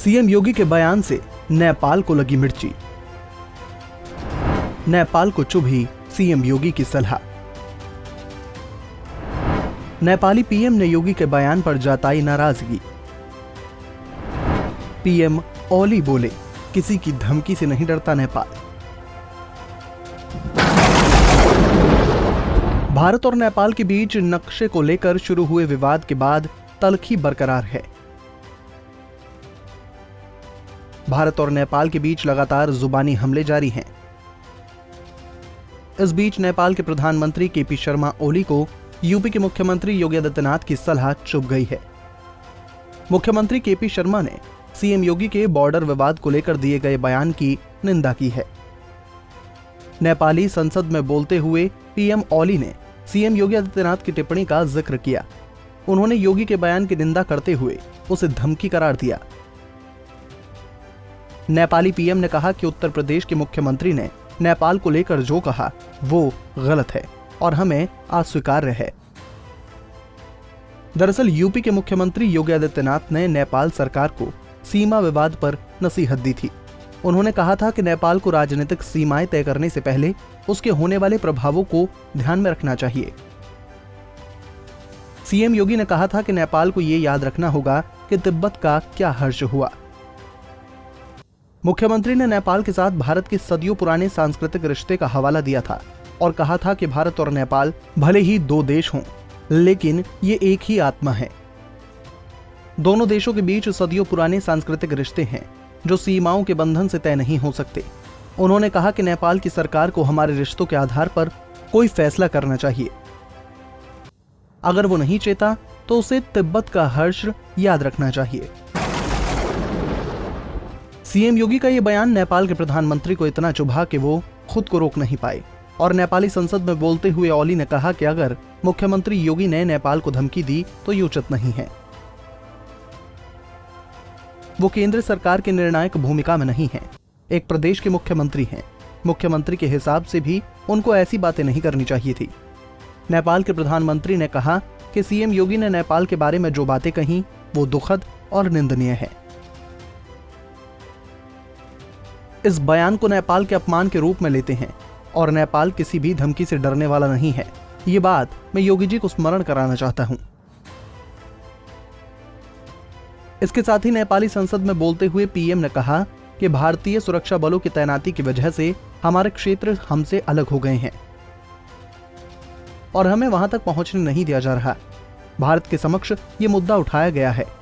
CM योगी के बयान से नेपाल को लगी मिर्ची। नेपाल को चुभी सीएम योगी की सलाह। नेपाली पीएम ने योगी के बयान पर जताई नाराजगी। पीएम ओली बोले, किसी की धमकी से नहीं डरता नेपाल। भारत और नेपाल के बीच नक्शे को लेकर शुरू हुए विवाद के बाद तल्खी बरकरार है। भारत और नेपाल के बीच लगातार जुबानी हमले जारी हैं। इस बीच नेपाल के प्रधानमंत्री केपी शर्मा ओली को यूपी के मुख्यमंत्री योगी आदित्यनाथ की सलाह चुभ गई है। मुख्यमंत्री केपी शर्मा ने सीएम योगी के बॉर्डर विवाद को लेकर दिए गए बयान की निंदा की है। नेपाली संसद में बोलते हुए पीएम ओली ने सीएम योगी आदित्यनाथ की टिप्पणी का जिक्र किया। उन्होंने योगी के बयान की निंदा करते हुए उसे धमकी करार दिया। नेपाली पीएम ने कहा कि उत्तर प्रदेश के मुख्यमंत्री ने नेपाल को लेकर जो कहा वो गलत है और हमें अस्वीकार्य है। दरअसल यूपी के मुख्यमंत्री योगी आदित्यनाथ ने नेपाल सरकार को सीमा विवाद पर नसीहत दी थी। उन्होंने कहा था कि नेपाल को राजनीतिक सीमाएं तय करने से पहले उसके होने वाले प्रभावों को ध्यान में रखना चाहिए। सीएम योगी ने कहा था कि नेपाल को ये याद रखना होगा कि तिब्बत का क्या हर्ष हुआ। मुख्यमंत्री ने नेपाल के साथ भारत के सदियों पुराने सांस्कृतिक रिश्ते का हवाला दिया था और कहा था कि भारत और नेपाल भले ही दो देश हों, लेकिन ये एक ही आत्मा है। दोनों देशों के बीच सदियों पुराने सांस्कृतिक रिश्ते हैं जो सीमाओं के बंधन से तय नहीं हो सकते। उन्होंने कहा कि नेपाल की सरकार को हमारे रिश्तों के आधार पर कोई फैसला करना चाहिए। अगर वो नहीं चाहता तो उसे तिब्बत का हर्ष याद रखना चाहिए। सीएम योगी का ये बयान नेपाल के प्रधानमंत्री को इतना चुभा कि वो खुद को रोक नहीं पाए और नेपाली संसद में बोलते हुए ओली ने कहा कि अगर मुख्यमंत्री योगी ने नेपाल को धमकी दी तो ये उचित नहीं है। वो केंद्र सरकार की निर्णायक भूमिका में नहीं है, एक प्रदेश के मुख्यमंत्री हैं। मुख्यमंत्री के हिसाब से भी उनको ऐसी बातें नहीं करनी चाहिए थी। नेपाल के प्रधानमंत्री ने कहा कि सीएम योगी ने नेपाल के बारे में जो बातें कही वो दुखद और निंदनीय है। इस बयान को नेपाल के अपमान के रूप में लेते हैं और नेपाल किसी भी धमकी से डरने वाला नहीं है। ये बात मैं योगी जी को स्मरण कराना चाहता हूं। इसके साथ ही नेपाली संसद में बोलते हुए पीएम ने कहा कि भारतीय सुरक्षा बलों की तैनाती की वजह से हमारे क्षेत्र हमसे अलग हो गए हैं और हमें वहां तक पहुंचने नहीं दिया जा रहा। भारत के समक्ष ये मुद्दा उठाया गया है।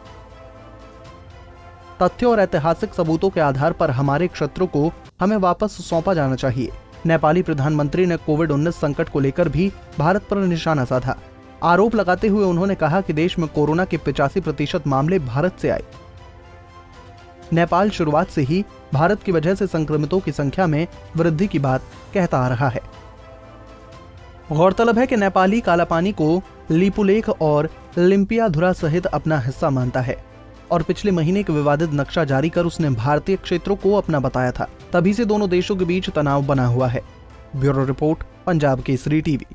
तथ्यों और ऐतिहासिक सबूतों के आधार पर हमारे क्षेत्रों को हमें वापस सौंपा जाना चाहिए। नेपाली प्रधानमंत्री ने कोविड-19 संकट को लेकर भी भारत पर निशाना साधा। आरोप लगाते हुए उन्होंने कहा कि देश में कोरोना के 85% मामले भारत से आए। नेपाल शुरुआत से ही भारत की वजह से संक्रमितों की संख्या में वृद्धि की बात कहता आ रहा है। गौरतलब है कि नेपाली कालापानी को लिपुलेख और लिम्पियाधुरा सहित अपना हिस्सा मानता है और पिछले महीने के विवादित नक्शा जारी कर उसने भारतीय क्षेत्रों को अपना बताया था। तभी से दोनों देशों के बीच तनाव बना हुआ है। Bureau report, Punjab Kesari TV.